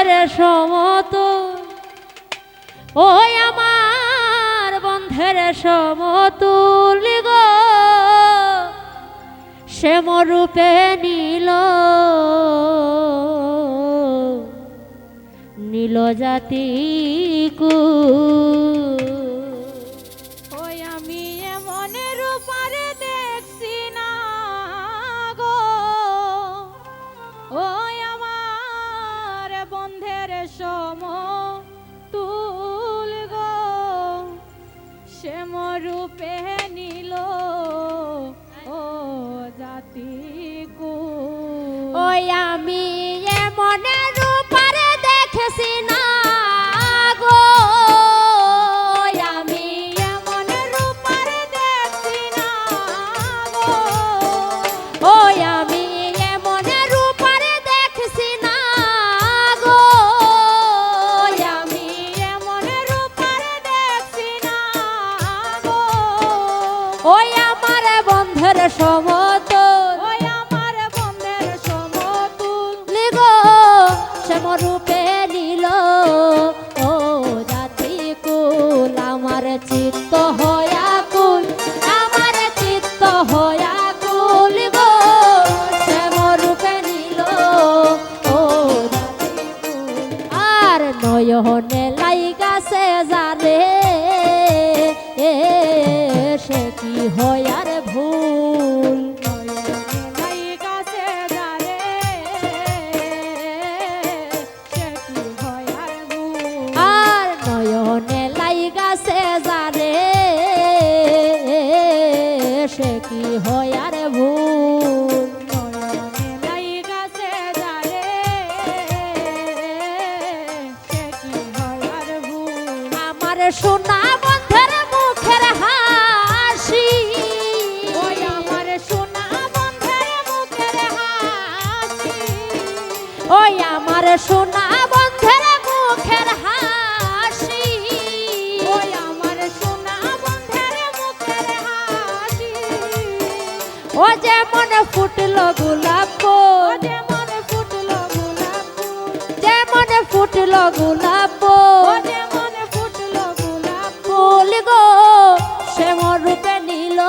বন্ধের সমতুল, ওই আমার বন্ধের সমতুল গো, সে মরূপে নীল নীল জাতি ওই আমি এমন রূপারে দেখছি না গো, ওই আমার বন্ধের সমতুল গো, সে মরূপে নীল ও জাতি ওই আমি এমন রূপারে দেখছি না গো, ওই আমি এমন রূপারে দেখছি না গো, ওই আমি এমন রূপারে দেখছি না গো, ওই আমি এমন রূপারে দেখছি না গো, ওই আমার বন্ধের সমতুল, ওই আমার বন্ধের সমতুল গো, সে মরূপে নীল ও জাতি কুল, আমার চিত্ত হয়া কুল, আমার চিত্ত হয়া কুল গো, সে মরূপে নীল ও জাতি কুল, আর নয়নে লাইগাছে যারে সে কি হয় আর ভুল, নাই গাছে যারে সে কি হয় আর ভুল, আর নয়নে লাইগাছে যারে সে কি হয় আর ভুল, নয়নে নাই গাছে যারে সে কি হয় আর ভুল, আমার সোনা বন্ধের মুখের হাসি, ওই আমার সোনা বন্ধের মুখের হাসি, ওই আমার সোনা বন্ধের মুখের হাসি, ওই আমার সোনা বন্ধের মুখের হাসি, ও যেমন ফুটলো গোলাপ ও ফুল, যেমন ফুটলো গোলাপ ফুল, যেমন ফুটলো গোলাপ ও ফুল, যেমন ফুটলো গোলাপ ফুল গো, সে মরূপে নীল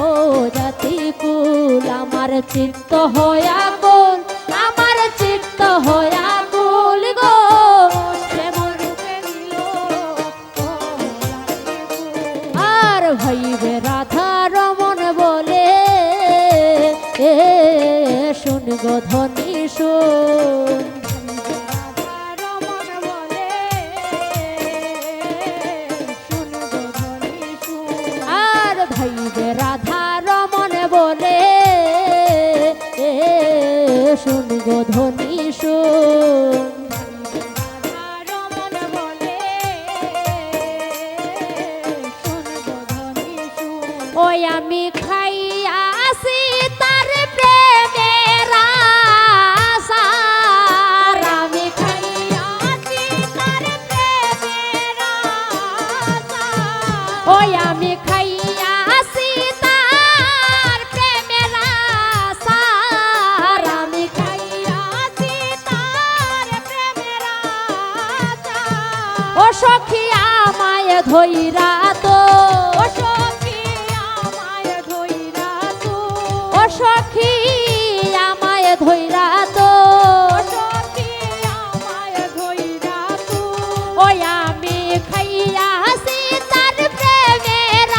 ও জাতি কুল, আমার চিত্ত হয়া কুল, আমার চিত্ত হয়া কুল গো, সে মরূপে নীল ও জাতি কুল, আর ভাইবে রাধা রমন বলে শুন গো ধ্বনি শুন, রাধা রমন বলে শুন গো ধ্বনি শুন, আর ভাইবে রাধা রমন বলে শুন গো ধ্বনি শুন, রাধা রমন বলে শুন গো ধ্বনি শুন, ওই আমি খাইয়া আসি তার প্রেমের আশার, আমি খাইয়া আছি তার প্রেমের আশা, ওই আমি খাইয়া আসি তার প্রেমের আশার, আমি খাইয়া আছি তার প্রেমের আশা, ও সখী আমায় ধইরা তো, ও সখী আমায় ধইরা তো, ও সখী আমায় ধইরা তো, ও সখী আমায় ধইরা তো, ওই আমি খাইয়া আসি তার প্রেমের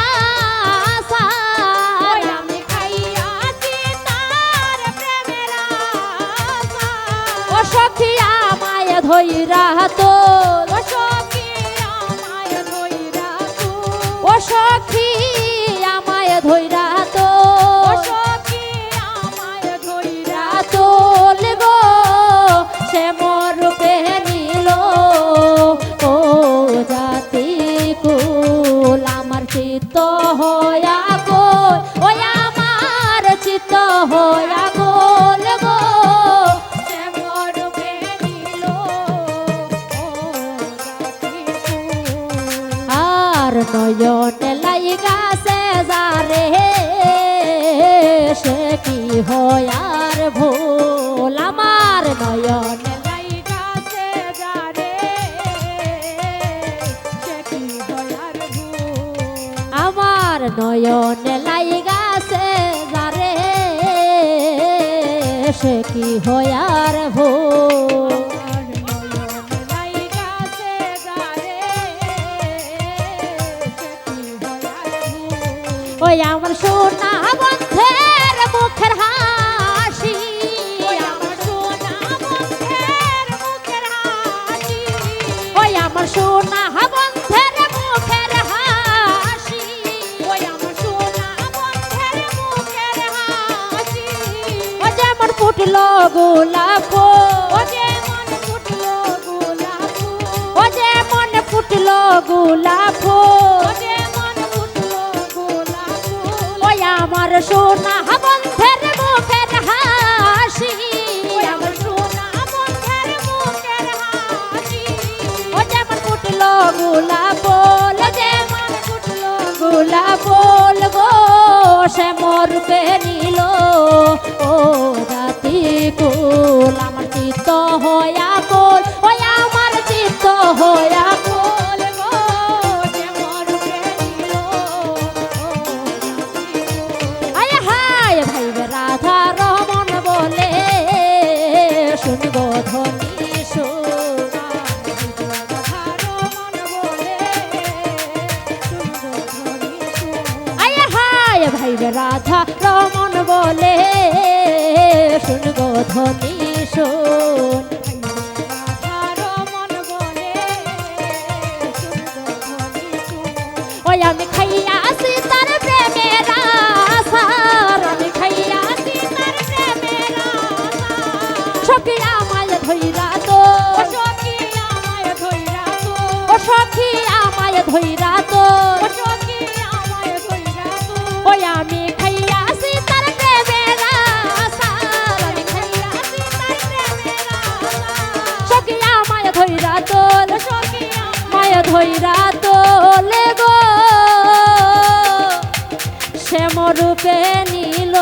আশার, ওই আমি খাইয়া আছি তার প্রেমের আশা, ও সখী আমায় ধইরা তো, ও সখী আমায় ধইরা তো, ও সখী আমায় ধইরা তো, ও সখী আমায় ধইরা তো গো, সে মরূপে নীল ও জাতি কুল, আমার চিত্ত হয়া গোল, ওই আমার চিত্ত হয়া গোল গো, সে মরূপে নীল ও জাতি কুল, আর নয়নে লাইগাছে যারে সে কি হয় আর ভুল, আমার নয়নে লাইগাছে নয়নে লাইগাছে যারে সে কি হয়ার ভুল ওই আমার সোনা বন্ধের মুখের হাসি ওই আমার সোনা বন্ধের মুখের হাসি ওই আমার সোনা বন্ধের মুখের হাসি ওই আমার সোনা বন্ধের মুখের হাসি ও যেমন ফুটলো গোলাপ ও যেমন ফুটলো গোলাপ ও যেমন ফুটলো গোলাপ ও যেমন ফুটলো গোলাপ ওই আমার সোনা বন্ধের মুখের হাসি ওই আমার সোনা বন্ধের মুখের হাসি ও যেমন ফুটলো গোলাপ ফুল যেমন ফুটলো গোলাপ ফুল গো সে মরুকে নিল ও রাতি কুল আমার চিত্ত হয়া কুল ওই আমার চিত্ত হয়া কুল গো সে মরুকে নিল আয় হায় ভাই রাধা রমন বলে শুনবো ধ্বনি সোনা আয় হায় ভাই রাধা রমন বলে শুনবো ধ্বনি শোন ওই আমি খাইয়া আসি তার প্রেমের আশার আমি খাইয়া আসি তার প্রেমের আশা সখী আমায় ধইরা তো সখী আমায় ধইরা তো ও সখী আমায় ধইরা তো সখী আমায় ধইরা তো ওই আমি খাইয়া আসি তার প্রেমের আশার আমি খাইয়া আসি তার প্রেমের আশা সখী আমায় ধইরা তো সখী আমায় ধইরা তো লেগো শ্যামরূপে নীল